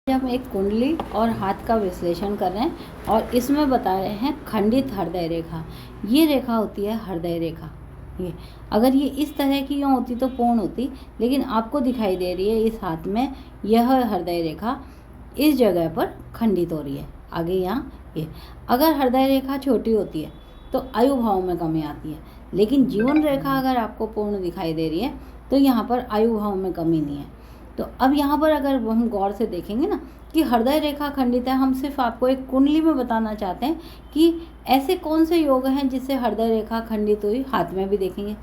हम एक कुंडली और हाथ का विश्लेषण कर रहे हैं और इसमें बता रहे हैं खंडित हृदय रेखा। ये रेखा होती है हृदय रेखा। ये अगर ये इस तरह की यूँ होती तो पूर्ण होती, लेकिन आपको दिखाई दे रही है इस हाथ में यह हृदय रेखा इस जगह पर खंडित हो रही है। आगे यहाँ ये अगर हृदय रेखा छोटी होती है तो आयु भाव में कमी आती है, लेकिन जीवन रेखा अगर आपको पूर्ण दिखाई दे रही है तो यहाँ पर आयु भाव में कमी नहीं है। तो अब यहाँ पर अगर हम गौर से देखेंगे ना कि हृदय रेखा खंडित है, हम सिर्फ आपको एक कुंडली में बताना चाहते हैं कि ऐसे कौन से योग हैं जिससे हृदय रेखा खंडित हुई। हाथ में भी देखेंगे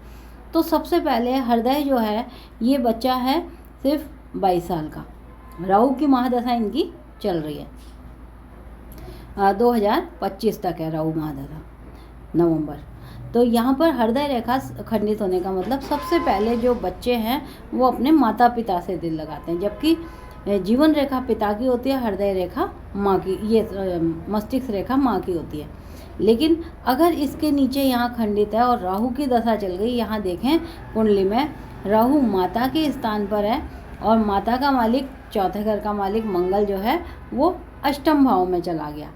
तो सबसे पहले हृदय जो है ये बच्चा है सिर्फ 22 साल का। राहु की महादशा इनकी चल रही है, 2025 तक है राहु महादशा, नवंबर। तो यहाँ पर हृदय रेखा खंडित होने का मतलब सबसे पहले जो बच्चे हैं वो अपने माता पिता से दिल लगाते हैं, जबकि जीवन रेखा पिता की होती है, हृदय रेखा माँ की, ये मस्तिष्क रेखा माँ की होती है। लेकिन अगर इसके नीचे यहाँ खंडित है और राहु की दशा चल गई, यहाँ देखें कुंडली में राहु माता के स्थान पर है और माता का मालिक, चौथे घर का मालिक मंगल जो है वो अष्टम भाव में चला गया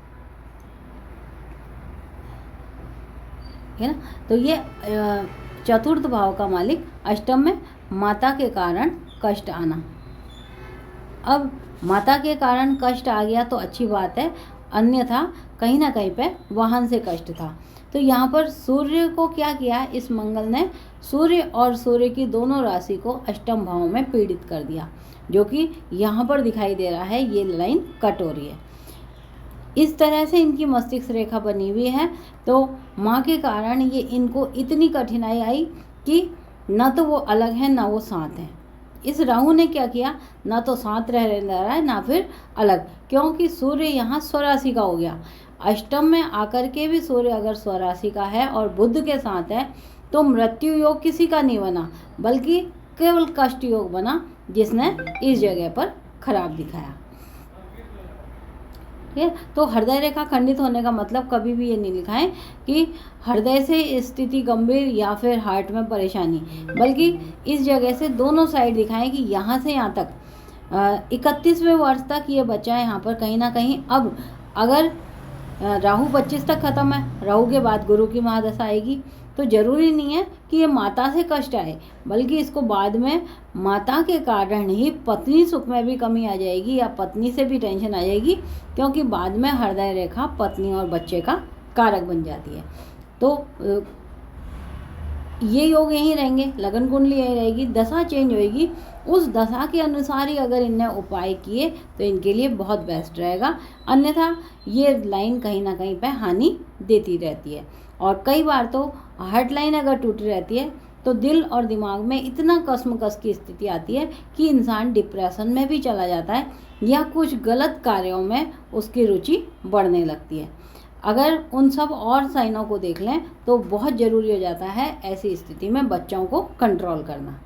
है ना। तो ये चतुर्थ भाव का मालिक अष्टम में, माता के कारण कष्ट आना। अब माता के कारण कष्ट आ गया तो अच्छी बात है, अन्यथा कहीं ना कहीं पे वाहन से कष्ट था। तो यहाँ पर सूर्य को क्या किया, इस मंगल ने सूर्य और सूर्य की दोनों राशि को अष्टम भाव में पीड़ित कर दिया, जो कि यहाँ पर दिखाई दे रहा है। ये लाइन कट हो रही है, इस तरह से इनकी मस्तिष्क रेखा बनी हुई है। तो माँ के कारण ये इनको इतनी कठिनाई आई कि ना तो वो अलग है ना वो साथ हैं। इस राहु ने क्या किया, ना तो साथ रह रहा है ना फिर अलग, क्योंकि सूर्य यहाँ स्वराशि का हो गया। अष्टम में आकर के भी सूर्य अगर स्वराशि का है और बुध के साथ है तो मृत्यु योग किसी का नहीं बना, बल्कि केवल कष्ट योग बना, जिसने इस जगह पर खराब दिखाया। ठीक है, तो हृदय रेखा खंडित होने का मतलब कभी भी ये नहीं लिखाएं कि हृदय से स्थिति गंभीर या फिर हार्ट में परेशानी, बल्कि इस जगह से दोनों साइड दिखाएं कि यहाँ से यहाँ तक 31वें वर्ष तक ये बच्चा है यहाँ पर कहीं ना कहीं। अब अगर राहु 25 तक खत्म है, राहु के बाद गुरु की महादशा आएगी, तो जरूरी नहीं है कि ये माता से कष्ट आए, बल्कि इसको बाद में माता के कारण ही पत्नी सुख में भी कमी आ जाएगी या पत्नी से भी टेंशन आ जाएगी, क्योंकि बाद में हृदय रेखा पत्नी और बच्चे का कारक बन जाती है। तो ये योग यहीं रहेंगे, लगन कुंडली यहीं रहेगी, दशा चेंज होएगी, उस दशा के अनुसार ही अगर इनने उपाय किए तो इनके लिए बहुत बेस्ट रहेगा। अन्यथा ये लाइन कहीं ना कहीं पे हानि देती रहती है। और कई बार तो हार्ट लाइन अगर टूटी रहती है तो दिल और दिमाग में इतना कसमकस की स्थिति आती है कि इंसान डिप्रेशन में भी चला जाता है या कुछ गलत कार्यों में उसकी रुचि बढ़ने लगती है। अगर उन सब और साइनों को देख लें तो बहुत ज़रूरी हो जाता है ऐसी स्थिति में बच्चों को कंट्रोल करना।